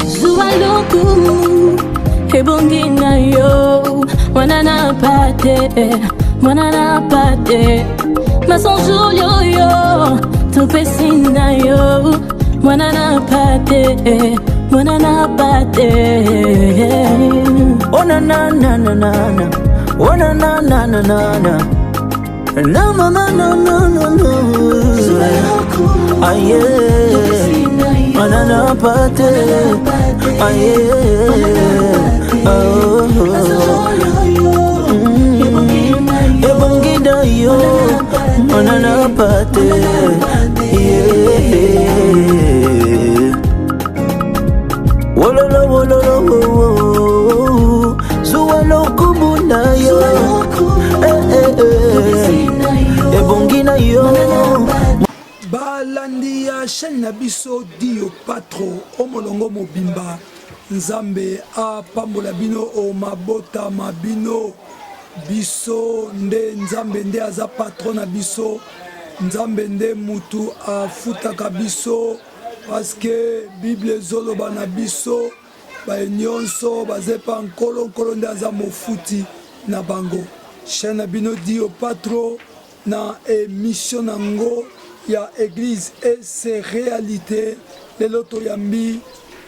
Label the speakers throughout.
Speaker 1: Zualoku ebongina yo wanana pate masonjo yo tupesina yo wanana pate
Speaker 2: oh na na na na na oh na na na na na na no no no no no no no aye wanana pate aye ebongida yo wanana pate wololo wololo zualoku bunda yo ebongina yo
Speaker 3: balandi ya chaîne na biso Dio Patro omolongo mobimba nzambe apambola bino o mabota mabino biso nde nzambe nde aza patron na biso nzambe nde mutu afutaka biso parce que Bible ezoloba na biso nyonso bazepa nkolo nde aza mofuti na bango chaîne na bino Dio Patro na émission nango ya église et ses réalités lelo toyambi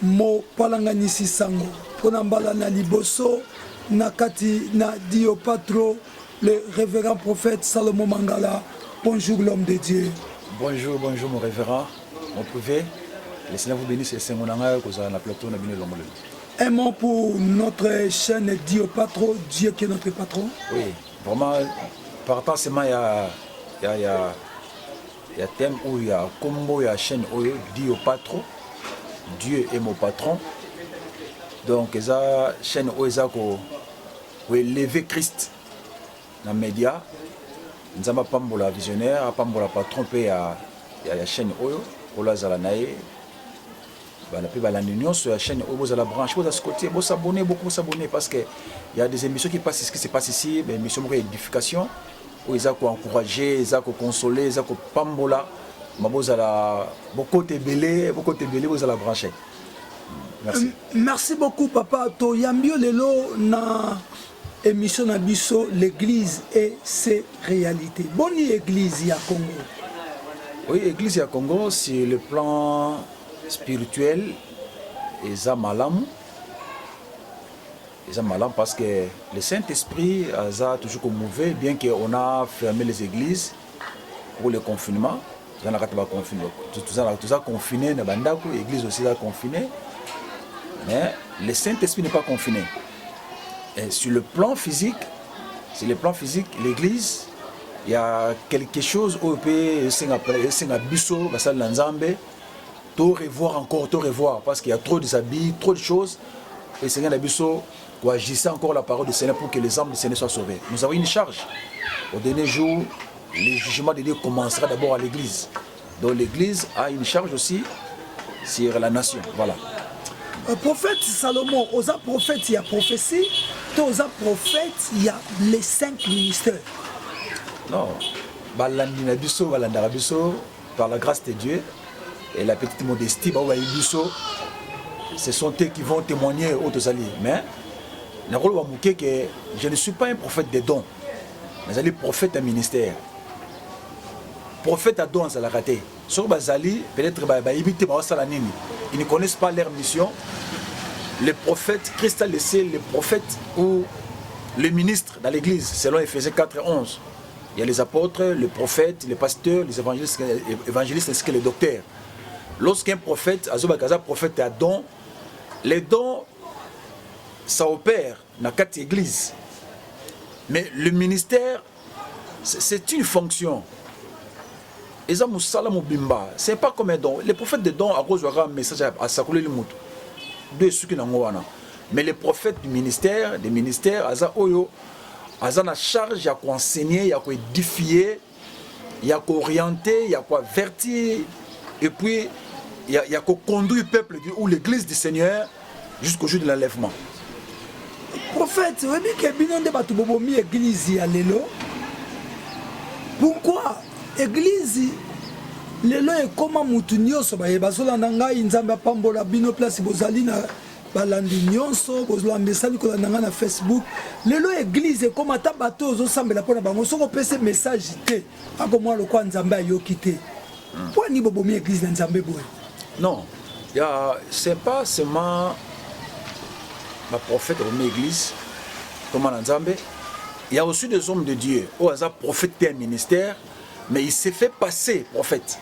Speaker 3: mo palanganisi sango pona mbala na liboso na kati na Dio Patro le révérend prophète Salomon Mangala. Bonjour l'homme de Dieu.
Speaker 4: Bonjour mon révérend, mon privé. Le Seigneur vous bénisse et c'est mon anga que vous avez la plateau na bino lomolo.
Speaker 3: Un mot pour notre chaîne Dio Patro, Dieu qui est notre patron.
Speaker 4: Oui, vraiment par rapport à ce moment il y a thème où il y a combo il y a chaîne Oyo Dio Patro. Dieu est mon patron. Donc eza chaîne Oyo eza ko élever Christ dans les médias. Nous avons pambola visionnaire, pambola patron pe ya chaîne Oyo pour la zalanae. La l'union sur la chaîne Oyo vous la branche vous à ce côté vous s'abonner beaucoup s'abonner parce que il y a des émissions qui passent ce qui se passe ici, des émissions de édification où ils ont encouragé, ils ont consolé, ils ont pambola. Vous allez beaucoup te belé vous allez brancher. Merci.
Speaker 3: Merci beaucoup papa. To yambio lelo na émission na biso l'église et ses réalités. Bonne église ya Congo.
Speaker 4: Oui, l'église ya Congo c'est le plan spirituel et ça malam. Et ça malam parce que le Saint-Esprit a toujours mouvé bien qu'on a fermé les églises pour le confinement. Tout ça confiné, l'église aussi a confiné. Mais le Saint-Esprit n'est pas confiné. Et sur le plan physique, l'église, il y a quelque chose où on peut revoir parce qu'il y a trop de habits, trop de choses. Et Seigneur Nabiso agissait encore la parole du Seigneur pour que les âmes du Seigneur soient sauvées. Nous avons une charge. Au dernier jour, le jugement de Dieu commencera d'abord à l'église. Donc l'église a une charge aussi sur la nation. Voilà.
Speaker 3: Prophète Salomon, aux prophètes, il y a prophétie. Aux prophètes, il y a les 5 ministères.
Speaker 4: Non. Par la grâce de Dieu et la petite modestie, ce sont eux qui vont témoigner aux alliés. Mais je ne suis pas un prophète des dons. Mais je suis prophète d'un ministère. Prophète à dons, ça l'a raté. Sur Bazali, peut-être ils ne connaissent pas leur mission. Les prophètes, Christ a laissé les prophètes ou les ministres dans l'église, selon Ephésiens 4 et 11. Il y a les apôtres, les prophètes, les pasteurs, les évangélistes ainsi que les docteurs. Lorsqu'un prophète, Azobakaza, prophète à don, les dons, ça opère dans 4 églises. Mais le ministère, c'est une fonction. C'est pas comme un don. Les prophètes de dons, un message à Sakoulé Limoutou. Mais les prophètes du ministère, des ministères, Oyo, Aza na charge, il y a quoi enseigner, il y a quoi édifier, il y a quoi orienter, il y a quoi avertir, et puis il y a quoi conduire le peuple ou l'église du Seigneur jusqu'au jour de l'enlèvement.
Speaker 3: Prophète, vous avez dit que l'église y a l'élo. Pourquoi église lelo ekoma mutu nyonso bazolanda ngai nzambe apambola bino place bozali na balandi nyonso bozolambesani kolanda ngai na Facebook lelo église ekoma ata bato ozosambela mpona bango soki opesa message te akomwa lokwa nzambe ayoki te mpo ani bobomi église na nzambe boye?
Speaker 4: Non, c'est pas seulement ma prophète de l'église, comme en Nzambe. Il y a aussi des hommes de Dieu. Au hasard, prophète et un ministère, mais il s'est fait passer prophète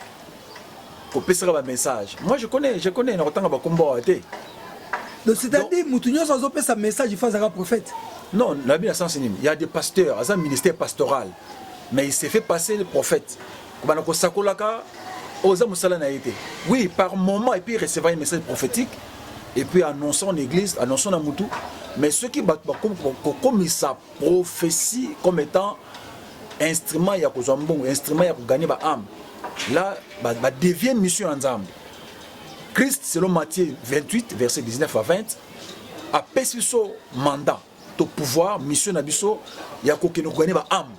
Speaker 4: pour passer un message. Moi, je connais, dans le temps que je
Speaker 3: donc, c'est-à-dire, Moutounios a opé sa message, il faut un prophète.
Speaker 4: Non, la Bible est il y a des pasteurs, il y a un ministère pastoral, mais il s'est fait passer le prophète. Oui, par moment, et puis recevoir un message prophétique, et puis annonçant en église, annonçant dans Moutou. Mais ceux qui battent comme sa prophétie comme étant instrument, il y a instrument, il y a gagner l'âme. Là, devient mission ensemble. Christ, selon Matthieu 28, verset 19 à 20, a payé son mandat, ton pouvoir, mission d'abisso, il y a gagner l'âme.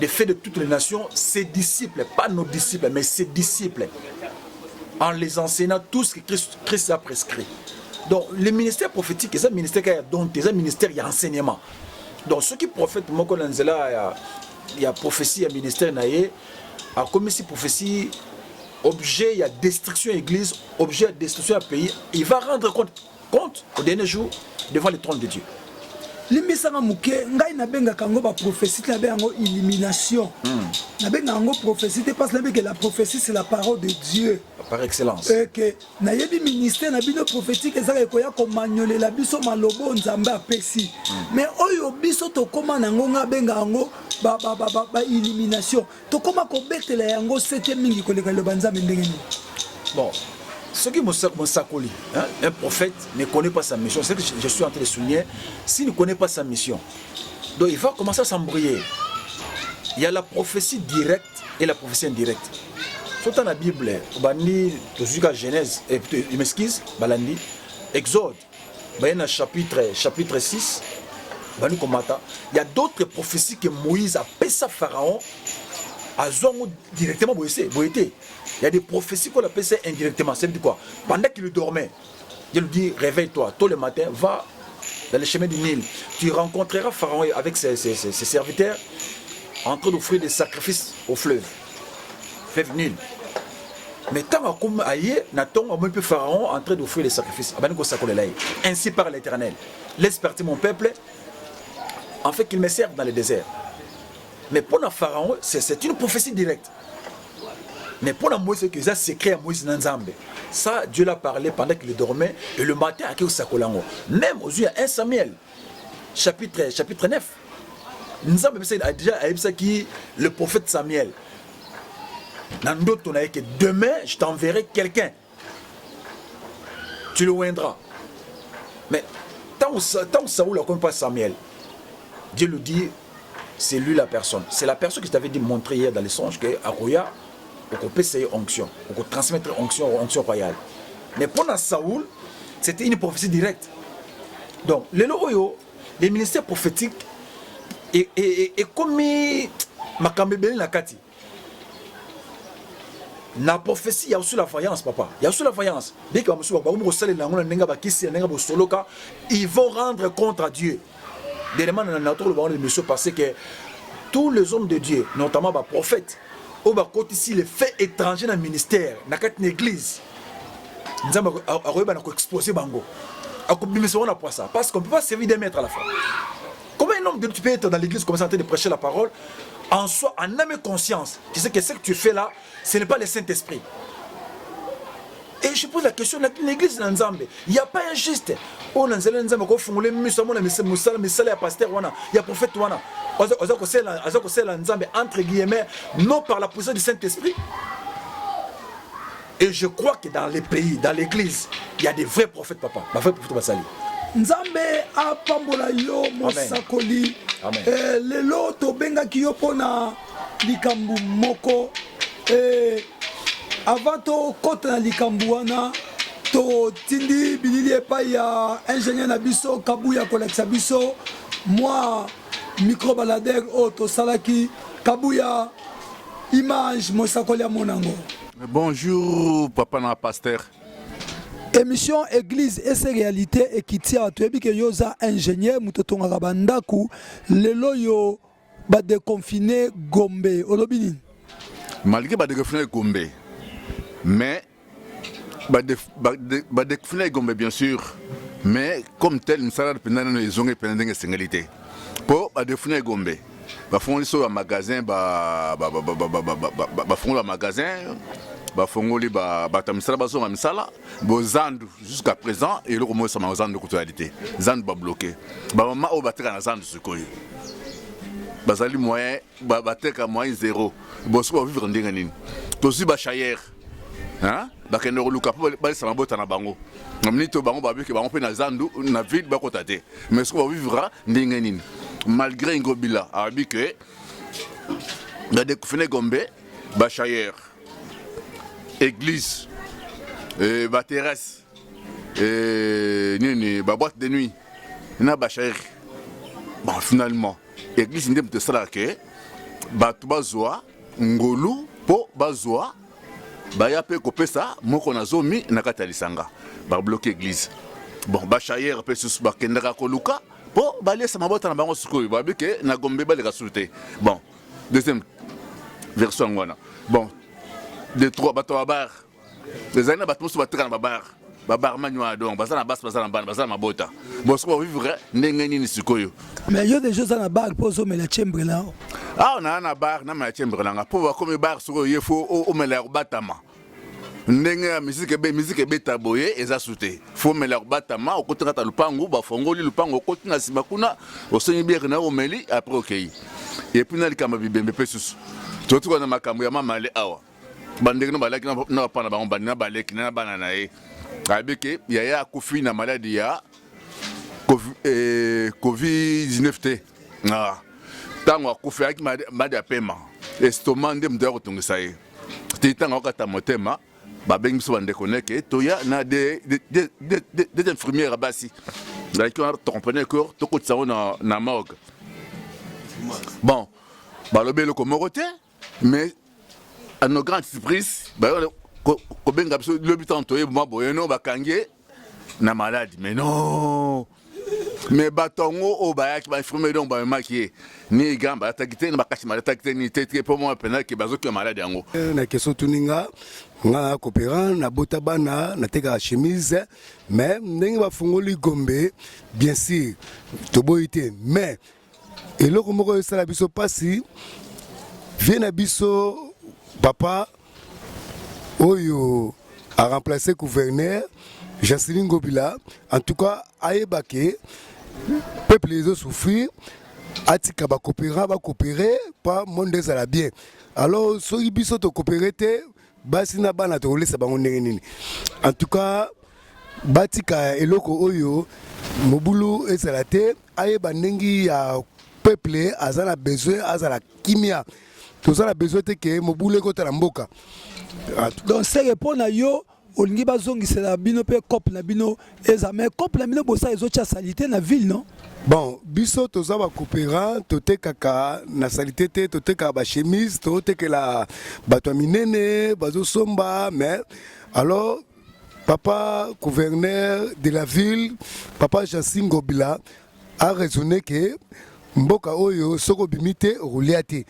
Speaker 4: Les faits de toutes les nations, ses disciples, pas nos disciples, mais ses disciples, en les enseignant tout ce que Christ a prescrit. Donc, le ministère prophétique, c'est un ministère qui a donné, c'est un ministère qui a enseignement. Donc, ceux qui prophètent, il y a prophétie, il y a ministère, il y a comme si prophétie, objet, il y a destruction à l'église, objet, à destruction à pays, il va rendre compte au dernier jour devant le trône de Dieu.
Speaker 3: Limisanga muke ngai na benga kango ba prophétie na benga illumination na benga ngo prophétie parce que la prophétie c'est la parole de Dieu
Speaker 4: par excellence
Speaker 3: et que na yebi ministère na bino prophétique ezaka ekoya ko manyolela biso malobo nzambe apesi mais oyo biso to koma nango nga benga ngo ba illumination to koma ko betela yango sete mingi koleka le banzambe ndenge ni.
Speaker 4: Bon, ce qui m'sakoli, un prophète ne connaît pas sa mission. C'est ce que je suis en train de souligner. S'il ne connaît pas sa mission, donc il va commencer à s'embrouiller. Il y a la prophétie directe et la prophétie indirecte. Sur dans la Bible, jusqu'à Genèse, je m'excuse, Exode, chapitre 6, il y a d'autres prophéties que Moïse a payé à Pharaon. Directement, il y a des prophéties qu'on appelle indirectement. C'est quoi? Pendant qu'il dormait, Dieu lui dit réveille-toi, tôt le matin, va dans le chemin du Nil. Tu rencontreras Pharaon avec ses serviteurs en train d'offrir des sacrifices au fleuve Nil. Mais tant comme ailleurs, Nathan a même peu Pharaon en train d'offrir des sacrifices. Ainsi par l'Éternel, laisse partir mon peuple, en fait qu'il me serve dans le désert. Mais pour le Pharaon, c'est une prophétie directe. Mais pour Moïse, c'est ça secret à Moïse Nanzambe. Ça, Dieu l'a parlé pendant qu'il dormait et le matin à Sakolango. Même aux yeux, 1 Samuel, chapitre 9. Nzambe a déjà dit le prophète Samuel. Que demain, je t'enverrai quelqu'un. Tu le oindras. Mais tant que Saoul ne connaît pas Samuel, Dieu lui dit. C'est lui la personne. C'est la personne que je t'avais dit montrer hier dans les songes que Aroya, on peut essayer onction, on peut transmettre onction royale. Mais pour Saoul, c'était une prophétie directe. Donc, les ministères prophétiques, et comme Makambebeli Nakati, la prophétie, il y a aussi la voyance, papa. Il y a aussi la voyance. Ils vont rendre compte à Dieu. Dernièrement, dans notre monsieur passé que tous les hommes de Dieu, notamment les prophètes, au bas ici les faits étrangers dans le ministère, dans l'église, nous avons exposé Bango. Parce qu'on ne peut pas servir des maîtres à la fois. Comment un homme de Dieu peut être dans l'église, commencer en train de prêcher la parole, en soi, en âme et conscience, tu sais que ce que tu fais là, ce n'est pas le Saint-Esprit. Et je pose la question, l'église de Nzambe, il n'y a pas un juste. Oh, Nzambe, Nzambe, il y a pasteur, il y a prophète, entre guillemets, non par la puissance du Saint-Esprit. Et je crois que dans les pays, dans l'église, il y a des vrais prophètes, papa. Ma vraie prophète Basali.
Speaker 3: Nzambe a pambola yo mosakoli. Lelo to benga ki yo pona likambu moko. Avant to kote na likambu wana to tindi bilili epai ya ingénieur na biso Kabuya kolekisa biso moi micro baladeur o to salaki Kabuya Image Mosakolia Monango.
Speaker 5: Bonjour, papa na pasteur.
Speaker 3: Émission Église et ses réalités et qui tient à toi que yoza ingénieur mutotonga kabandaku lelo yo ba déconfiné Gombe olobini.
Speaker 5: Malgré ba déconfiné Gombe, mais ba déconfiné Gombe bien sûr, mais comme tel nous savons pendant les zones pendant les singalités. Pour ba déconfiné Gombe, ba font sur un magasin ba font le magasin. Bafongoli batamisala bazonga misala bozandu jusqu'à présent et le comment ça m'a zandu de zandu ba bloqué ba mama o bateka na zandu sikoyo bazali moyen bateka moyen zéro bosko ba vivre ndenge nini tosi ba chayer hein ba kende luka ba sama bota na bango ngamni to bango ba biki bango pe na zandu na ville ba kotate mais ce qu'on va vivre ndenge nini malgré ngobila abi que ba découvrir Gombe ba chayer église, ba terrasse, ba boîte de nuit, na ba chéri. Bon finalement, église ndem te sala ke ba tubazoa ngolu po bazoa ba ya pe kopesa moko na zomi na katalisanga ba bloquer église. Bon ba chéri pe sus ba kendaka koluka po ba lesa mabota na bango sikoyo ba bike na Gombe ba le kasulté. Bon deuxième version ngwana. Bon de trois bateaux à bar. Les années bateaux sont à bar manuel donc bazana basse bazana ban bazana mabota. Bon ce qu'on va vivre n'engeni ni sikoyo.
Speaker 3: Mais il y a des choses à la bar pour zo mais la chambre là.
Speaker 5: Ah on a na bar na ma chambre là pour voir comme bar sikoyo il faut au meler batama. Ndenge musique be taboye eza souté. Faut meler batama au côté kata lupango ba fongoli lupango côté na simakuna au sonyi bien na au meli après OK. Et puis na likamba bibembe pesus. Tout ko na makambo ya mama le awa. Bandeko balaki na pa na bango bandina baleki na bana na ye abeke ya kufi na maladie ya COVID-19 te ah tango akufi aki madi apema estomac ndem de kotongisa ye te tango okata motema babengi biso bandeko neke toya na des infirmières basi dalaki on tromper corps to kotisa na morgue bon balobe le komorote mais à nos grandes surprises, kobenga biso lobitan toye moi boyeno bakange na maladie mais non mais batongo o bayaki ba infirmier donc ba maki ni gamba takite na bakati malade takite ni tete pour moi pena ki bazoki malade yango
Speaker 6: na question tuninga nga coopérant na botabana na teka chemise mais ndenge ba fungoli Gombe bien sûr to boité mais eloko moko sala biso pasi vient na biso papa Oyo a remplacé gouverneur Janseline Ngobila. En tout cas, Aébake, peuple les autres souffrir, Atika va coopérer, pas monde à la bien. Alors, si ils sont coopérés, Basina Bana to laisse bangoneni. En tout cas, Batika eloko Oyo, Mobulu et Salate, Aéba Nengi a peuple, Azala besoin, Azala kimia. Tout ça a besoin que Mobule côté la mboka.
Speaker 3: Donc c'est répondre à yo olingi bazongi c'est la bino pe cop na bino ezame cop na bino bosa ezocha salité na ville non.
Speaker 6: Bon biso toza ba coopérant tote kaka na salité te tote ka ba chemise tote que la bato minene bazo somba mais alors papa gouverneur de la ville papa Janseline Ngobila a raisonné que mboka oyo soko bimite rouliate.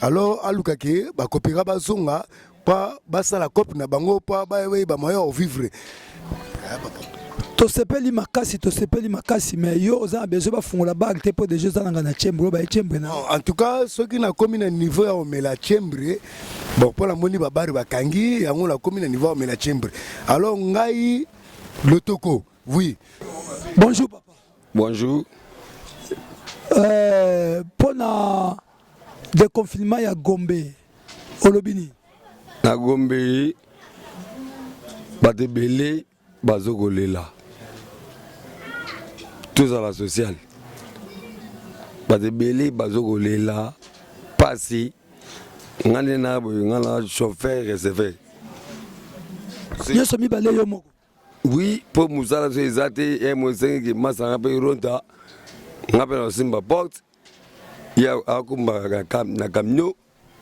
Speaker 6: Alors alukake ba coopéra bazonga pas basa la cop na bango pas ba moyen vivre.
Speaker 3: To sepeli makasi mais yo oza besoin ba fungola bag te pour des jeux dans na chambre ba chambre na.
Speaker 6: En tout cas ceux qui na commis na niveau ya mais la chambre bon pour la moni ba bari ba kangi yango la commis na niveau mais la chambre. Alors ngai lotoko oui.
Speaker 3: Bonjour papa.
Speaker 7: Bonjour.
Speaker 3: Pona déconfinement ya Gombe olobini
Speaker 7: na Gombe batebele bazokolela tout ça la sociale batebele bazokolela pasi ngane na ngana chauffeur receveur
Speaker 3: nyoso mibale yo moko
Speaker 7: oui pour musala so ezate M5 masanga pe ronda ngape na simba porte ya akumba na camion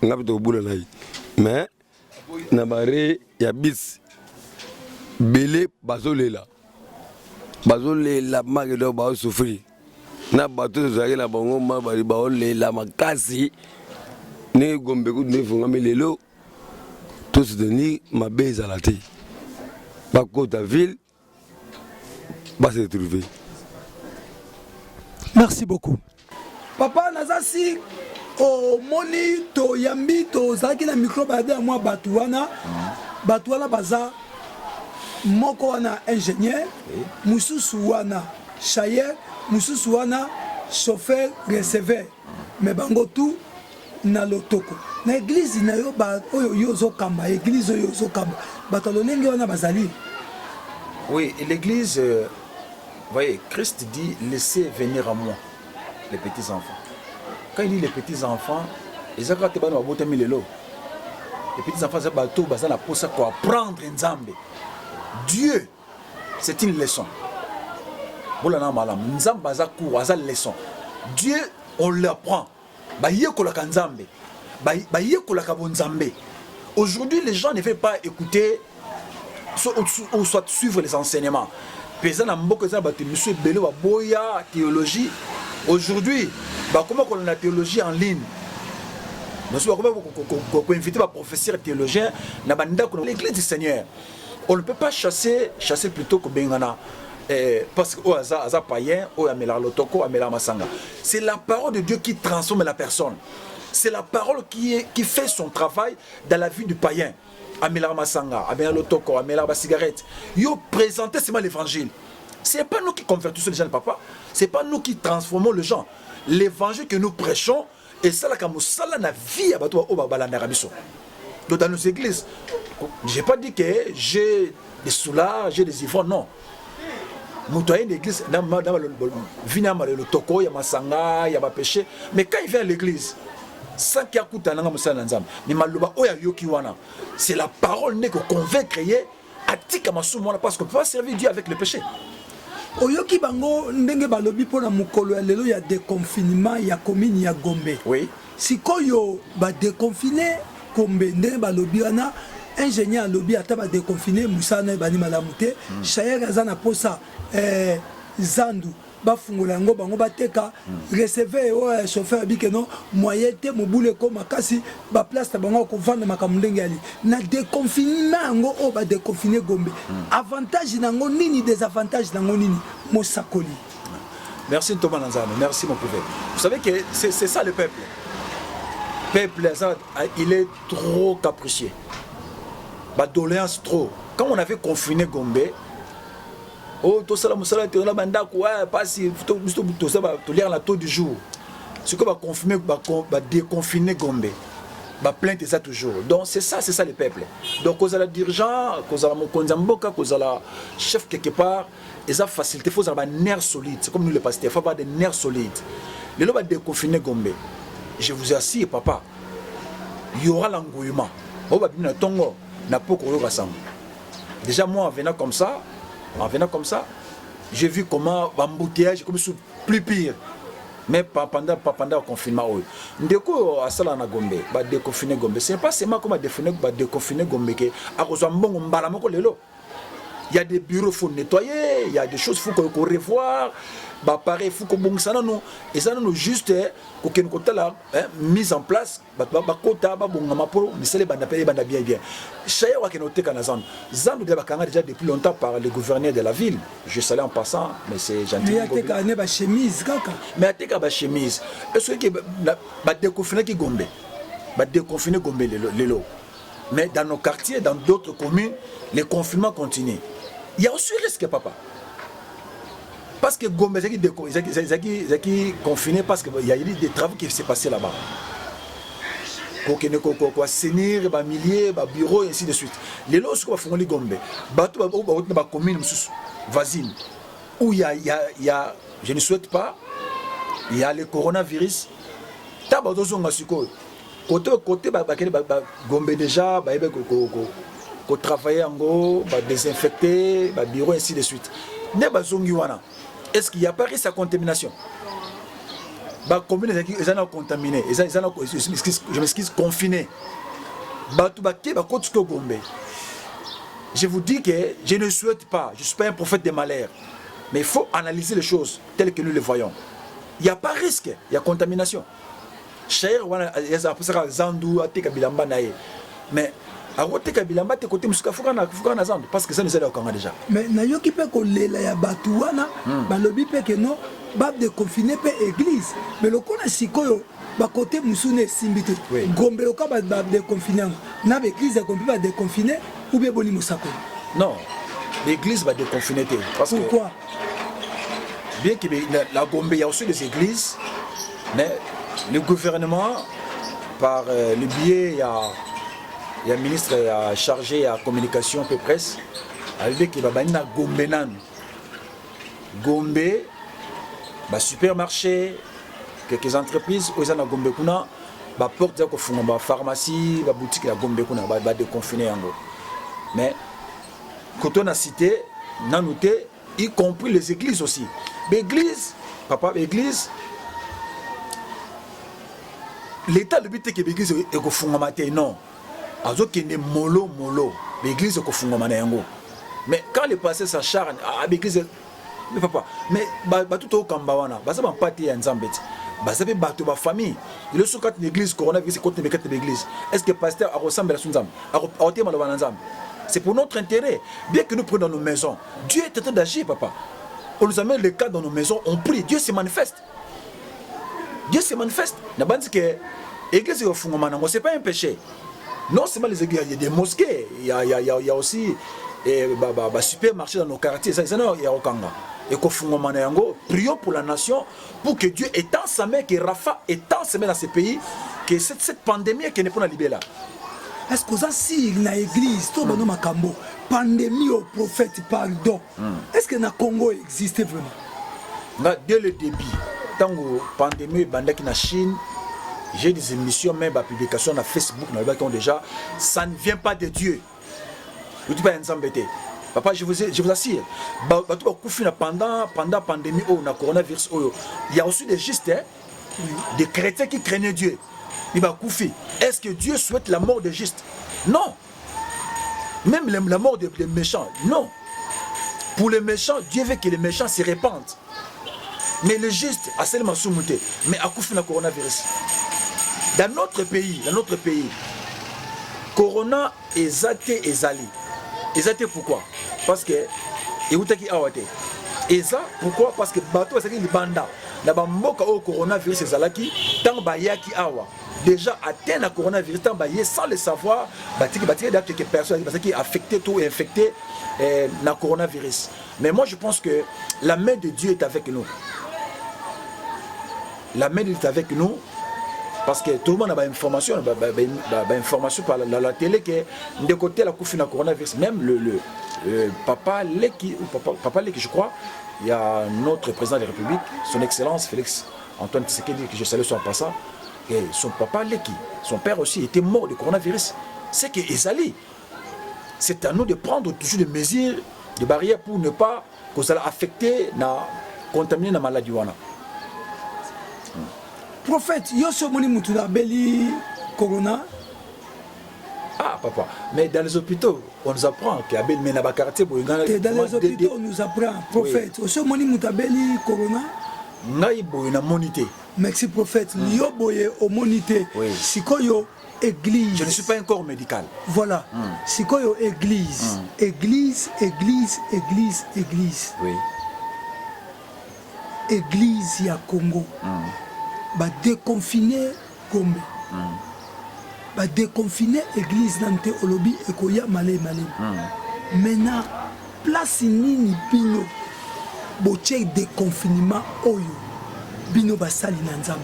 Speaker 7: ngapi to bula nai mais na bare ya bis belé bazolela magedo ba souffrir na bato zaki na bango ma bari ba olela makasi ne Gombe ku ne funga melelo to se tenir ma beza la té ba kota ville va se trouver.
Speaker 3: Merci beaucoup. Papa Nazasi o moni to yambi to zaki na micro ba de moi batuana baza moko wana ingénieur mususu wana chayer mususu wana chauffeur receveur mais bango tout na lotoko na église na yo ba oyo yozo kamba église oyo yozo kamba batalonenge wana bazali.
Speaker 4: Oui, l'église voyez, Christ dit laissez venir à moi les petits enfants. Quand il dit les petits enfants, les petits enfants c'est pour apprendre Nzambe. Dieu, c'est une leçon. Dieu, on l'apprend. Aujourd'hui, les gens ne veulent pas écouter ou soit suivre les enseignements. Théologie. Aujourd'hui, comment on a la théologie en ligne? Comment on invite un professeur théologien dans l'église du Seigneur? On ne peut pas chasser plutôt que Bengana. Parce que c'est païen, c'est la parole de Dieu qui transforme la personne. C'est la parole qui fait son travail dans la vie du païen. Amélar Masanga, Amélar Lotoko, Amélar Cigarette. Yo présentez seulement l'évangile. Ce n'est pas nous qui convertissons les gens, papa. Ce n'est pas nous qui transformons les gens. L'évangile que nous prêchons, et ça, la vie dans nos églises. Je n'ai pas dit que j'ai des soulards, j'ai des ivrognes, non. Nous avons l'église, le toko, il y a Masanga, il y a péché. Mais quand il vient à l'église, c'est la parole n'est que convaincre parce qu'on ne peut pas servir Dieu avec le péché.
Speaker 3: Oyoki bango ndenge balobi pona mukolo ya lelo ya déconfinement ya commune ya Gombe.
Speaker 4: Oui.
Speaker 3: Sikoyo ba déconfiné Gombe ndenge balobi wana ingénieur lobi ata ba déconfiné musana bani malamute chayer azana posa zandu bafungola ngo bango bateka recevoir o chauffeur bikeno moyen te mobule ko makasi ba place ta bango ko vendre makamundenge ali na déconfinement ngo o ba déconfiné Gombe avantage nango nini désavantage nango nini mosakoli.
Speaker 4: Merci Thomas Nanzano, merci mon prophète. Vous savez que c'est ça le peuple. Peuple il est trop capricieux. Ba doléance trop. Quand on avait confiné Gombe, oh, tout ça, tu as banda quoi, pas si tout ça, tu lire la taux du jour. Ce que va confirmer, va déconfiner Gombe, va plaindre ça toujours. Donc c'est ça le peuple. Donc quand la dirigeant, quand la Mokonzamboka, quand la chef quelque part, ils ont facilité, il faut avoir des nerfs solides. C'est comme nous les pasteurs, il faut avoir des nerfs solides. Les gens vont déconfiner Gombe. Je vous assure, papa, il y aura l'engouement. On va bien tongo, n'a pas qu'on rassemble. Déjà moi en venant comme ça, j'ai vu comment l'embouteillage comme plus pire. Mais pas pendant le confinement. Ndeko à Sala na Gombe, ba déconfiner Gombe. C'est pas seulement comme déconfiner Gombe que à cause mbongo mbala moko lelo. Il y a des bureaux faut nettoyer, il y a des choses faut qu'on revoir. Bah pareil faut qu'on bon ça non et ça non juste aucun côté là mise en place ba kota ba bonga maporo misele banda payer banda bien chaya wa kenote kana zandu de bakanga déjà depuis longtemps par le gouverneur de la ville. Je salue en passant mais c'est gentil.
Speaker 3: Mais ateka ne ba chemise kaka.
Speaker 4: Mais ateka ba chemise est-ce que ba déconfiner qui Gombe. Ba déconfiner Gombe lelo. Mais dans nos quartiers, dans d'autres communes, les confinements continuent. Il y a aussi risque papa. Parce que Gombe est confiné parce qu'il y a eu des travaux qui s'est passé là-bas. Pour assainir, milliers, bureaux et ainsi de suite. Les lots qui font les Gombe, dans commune voisine, où il y a, je ne souhaite pas, il y a le coronavirus. Côté Gombe déjà, qu'on travaille en go, désinfecter, bureau et ainsi de suite. Est-ce qu'il n'y a pas risque à contamination? Bah, combien ils ont contaminé, je m'excuse, confiné. Bah, tout bah, Gombe. Je vous dis que je ne souhaite pas, je ne suis pas un prophète des malheurs, mais il faut analyser les choses telles que nous les voyons. Il n'y a pas risque, il y a contamination. Cher, il y a un Zandou, mais à côté Kabilamba, tu côté Moussaka Foukana Zandou, parce que ça nous aide au Kanga déjà.
Speaker 3: Mais nayo qui peut coller la Batouana, balobi peut que non, bab de confiner peut église. Mais le qu'on a sikoyo, bah côté Moussouné Simbité, Gombe le cas bab de confiner, n'a l'église a compris de confiner ou bien boni Moussako.
Speaker 4: Non, l'église va déconfiner.
Speaker 3: Pourquoi?
Speaker 4: Bien que la Gombe, il y a aussi des églises, mais le gouvernement, par le biais, il y a un ministre chargé à communication et presse, a dit qu'il va y avoir Gombe. Gombe, supermarché, quelques entreprises, où ils ont Gombe, porte de pharmacie, boutique, Gombe, va déconfiner. Mais quand on a cité, on a noté, y compris les églises aussi. L'église, papa, l'église, l'État le but est que l'église est au fond de non. Alors qu'il est mollo, l'église est au fond de mais quand le passé s'acharne, l'église, mais papa, mais tout au Kambawana, ça va pas être un zambet. Ça fait battre ma famille. Il est sur l'église, coronavirus, contre l'église. Est-ce que le pasteur ressemble à son zam? C'est pour notre intérêt. Bien que nous prenions nos maisons, Dieu est en train d'agir, papa. On nous amène les cas dans nos maisons, on prie, Dieu se manifeste. Dieu se manifeste. N'a pas dit que l'église est au fond de c'est pas un péché. Non seulement les églises, il y a des mosquées, il y a aussi des supermarchés dans nos quartiers, il y a Okanga. Et prions pour la nation, pour que Dieu étend sa main, que Rafa étend sa main dans ces pays, que cette pandémie qui n'est pas libérée là.
Speaker 3: Est-ce que ça si dans l'église, tout le monde pandémie au prophète pardon, est-ce que le Congo existait vraiment?
Speaker 4: Dès le début, tant que la pandémie est en Chine, j'ai des émissions, même des publications sur Facebook, déjà, ça ne vient pas de Dieu. Vous dites pas un papa, je vous assure, pendant la pandémie, le coronavirus, il y a aussi des justes, des chrétiens qui craignent Dieu. Est-ce que Dieu souhaite la mort des justes? Non. Même la mort des méchants, non. Pour les méchants, Dieu veut que les méchants se répandent. Mais les justes, à seulement soumuté, mais à coup de coronavirus. Dans notre pays, Corona est zaté et zali. Et zaté pourquoi? Parce que, et vous t'avez awate. Et ça, pourquoi? Parce que bateau c'est une banda. La bamboka au coronavirus est zalaki, tant bayaki awa. Déjà atteint le coronavirus, tant bayé sans le savoir, batiki quelques personnes qui sont affectées tout et infectées le coronavirus. Mais moi je pense que la main de Dieu est avec nous. La main de Dieu est avec nous. Parce que tout le monde a une information, information par la télé que de côté la coupe de coronavirus, même le papa Leki, je crois, il y a notre président de la République, son excellence Félix Antoine Tshisekedi, que je salue son passant, et son papa Leki, son père aussi était mort de coronavirus. C'est que Ezali, c'est à nous de prendre toujours des mesures, des barrières pour ne pas que ça affecter, contaminer la maladie.
Speaker 3: Prophète, Yosso Moni Moutouna Beli Corona.
Speaker 4: Ah papa, mais dans les hôpitaux, on nous apprend qu'il y a Beli Menabakarté pour
Speaker 3: dans les hôpitaux, on nous apprend, prophète, Yosso Moni Moutabeli Corona.
Speaker 4: Naïbo na monité.
Speaker 3: Merci prophète, Lio Boye au monité. Sikoyo église.
Speaker 4: Je ne suis pas un corps médical.
Speaker 3: Voilà. Sikoyo église. Église.
Speaker 4: Oui.
Speaker 3: Église ya Congo. Ba déconfiner Gombe. Ba déconfiner église nante olobi ekoya malé. Maintenant place nini bino boche déconfinement oyo bino basali na nzambe.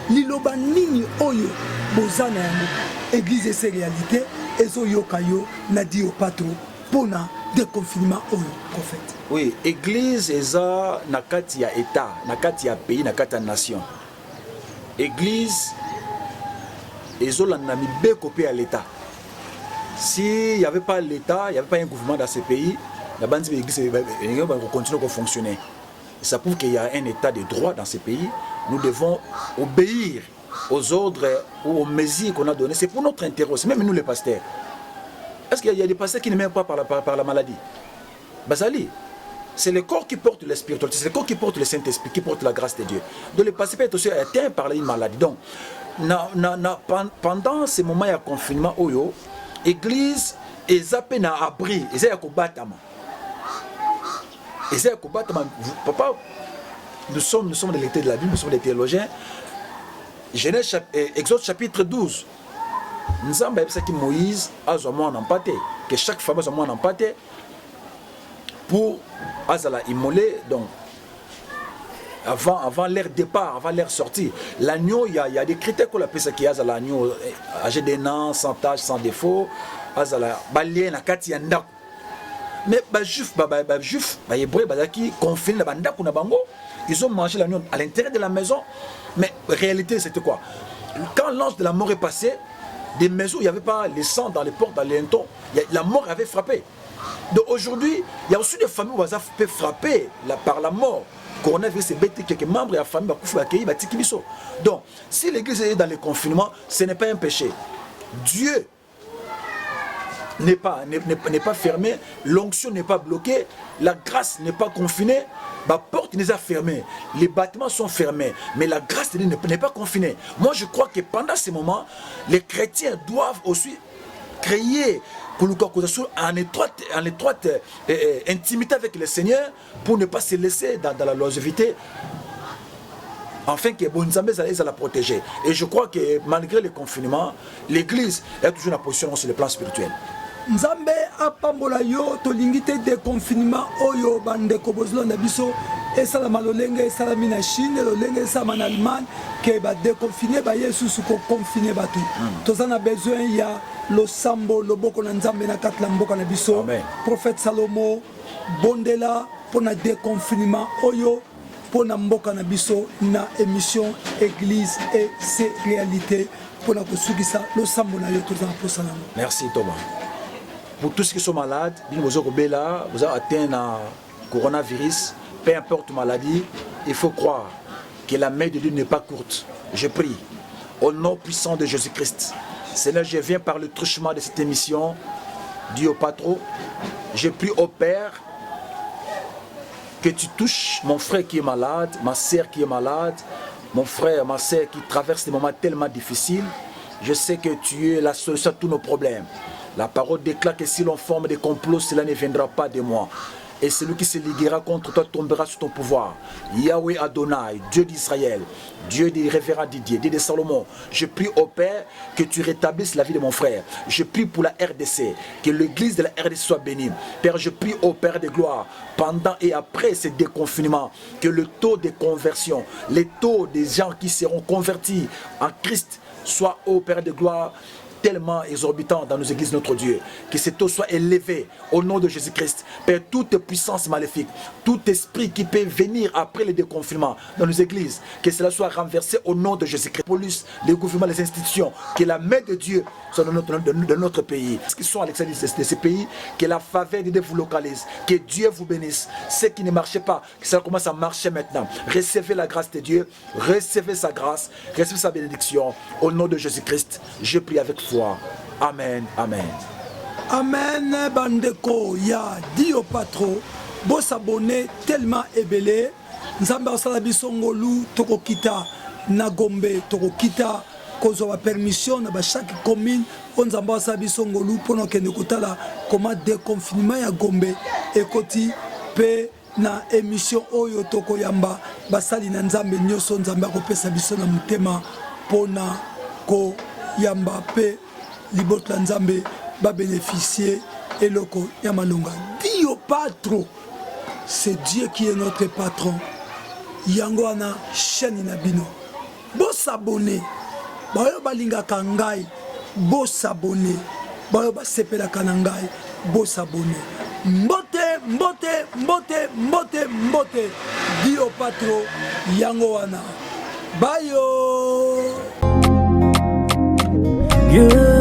Speaker 3: Liloba nini oyo bozana yango église c'est réalité ezo yokayo na dio patro pona déconfinement oyo prophète.
Speaker 4: Oui, église eza na kati ya état, na kati ya pays, na kati ya nation. Église ezolanda mibe kopé à l'état. S'il n'y avait pas l'état, il n'y avait pas un gouvernement dans ce pays, la bande de l'église va continuer à fonctionner. Ça prouve qu'il y a un état de droit dans ce pays, nous devons obéir aux ordres ou aux mesures qu'on a données. C'est pour notre intérêt aussi, même nous les pasteurs. Est-ce qu'il y a des pasteurs qui ne meurent pas par la maladie? Basali, c'est le corps qui porte le spiritualité, c'est le corps qui porte le Saint-Esprit, qui porte la grâce de Dieu. Donc les pasteurs peuvent être aussi atteints par une maladie. Donc, pendant ces moments de confinement, l'église est à peine à abri, ils sont à combattre. Papa, nous sommes des lecteurs de la Bible, nous sommes des théologiens. Genèse, Exode chapitre 12. Nous avons dit que Moïse a un empathé, que chaque femme a un empathé pour immoler. Donc, avant leur départ, avant leur sortie, l'agneau, il y a des critères qu'on appelle ça qui est l'agneau âgé d'un an, sans tâche, sans défaut, balien na kati ya ndako. Mais juif, hébreu, qui confinent la banda kuna bango, ils ont mangé l'agneau à l'intérieur de la maison. Mais en réalité, c'était quoi? Quand l'ange de la mort est passé, des maisons où il n'y avait pas les sang dans les portes, dans les lintons, la mort avait frappé. Donc aujourd'hui, il y a aussi des familles où ça peut frapper par la mort. Coronavirus, c'est bête, quelques membres de la famille vont. Donc, si l'église est dans le confinement, ce n'est pas un péché. Dieu n'est pas fermé, l'onction n'est pas bloquée, la grâce n'est pas confinée, la porte n'est pas fermée, les bâtiments sont fermés, mais la grâce de Dieu n'est pas confinée. Moi, je crois que pendant ces moments, les chrétiens doivent aussi créer en étroite intimité avec le Seigneur pour ne pas se laisser dans la longévité, afin que Bonzambé allait la protéger. Et je crois que malgré le confinement, l'église est toujours en position sur le plan spirituel.
Speaker 3: Nzambe apambola yo tolingite de confinement oyo bandeko bozlo na biso esala malolenge esala mina Chine lolenge esala en Allemagne ke ba déconfiner ba Yesu suko confiner batu tozana besoin ya lo sambo loboko na Nzambe na katla mboka na biso. Prophète Salomo bondela pona déconfinement oyo pona mboka na biso na émission église et ses réalités pona kosukisa lo sambo na yo tozana posala.
Speaker 4: Merci Thomas. Pour tous ceux qui sont malades, vous avez atteint le coronavirus, peu importe maladie, il faut croire que la main de Dieu n'est pas courte. Je prie, au nom puissant de Jésus-Christ. Seigneur, je viens par le truchement de cette émission, Dieu Patron. Je prie au Père que tu touches mon frère qui est malade, ma soeur qui est malade, mon frère, ma soeur qui traverse des moments tellement difficiles. Je sais que tu es la solution à tous nos problèmes. La parole déclare que si l'on forme des complots, cela ne viendra pas de moi. Et celui qui se liguera contre toi tombera sous ton pouvoir. Yahweh Adonai, Dieu d'Israël, Dieu des révérends Didier, Dieu de Salomon, je prie au Père que tu rétablisses la vie de mon frère. Je prie pour la RDC, que l'église de la RDC soit bénie. Père, je prie au Père de gloire, pendant et après ce déconfinement, que le taux de conversion, les taux des gens qui seront convertis en Christ soit au Père de gloire, tellement exorbitant dans nos églises, notre Dieu, que ce taux soit élevé au nom de Jésus-Christ. Père, toute puissance maléfique, tout esprit qui peut venir après le déconfinement dans nos églises, que cela soit renversé au nom de Jésus-Christ. Police, les gouvernements, les institutions, que la main de Dieu soit dans notre pays. Ceux qui sont à l'extérieur de ce pays, que la faveur de Dieu vous localise, que Dieu vous bénisse. Ceux qui ne marchaient pas, que ça commence à marcher maintenant. Recevez la grâce de Dieu, recevez sa grâce, recevez sa bénédiction. Au nom de Jésus-Christ, je prie avec foi. Amen, amen.
Speaker 3: Amen, bandeko ya Dio Patro. Bo s'abonner tellement ébélé. Nzamba osala biso ngolu toko kita na Gombe toko kita kozwa permission na ba chaque commune onzamba osala biso ngolu pono kende kotala comment déconfinement ya Gombe ekoti pe na émission oyo toko yamba basali na Nzambe nyoso Nzamba kopesa biso na mutema pona ko yamba pe libot la Nzambe va bénéficier et loko yamalonga. Dio Patro, c'est Dieu qui est notre patron. Yangoana chaîne nabino. Bo s'abonner. Bayo balinga kangai. Bo s'abonner. Bayo ba sepela kanangai. Bo s'abonner. Mbote, mbote, mbote, mbote, mbote. Dio Patro, Yangoana. Bayo.
Speaker 2: Yeah.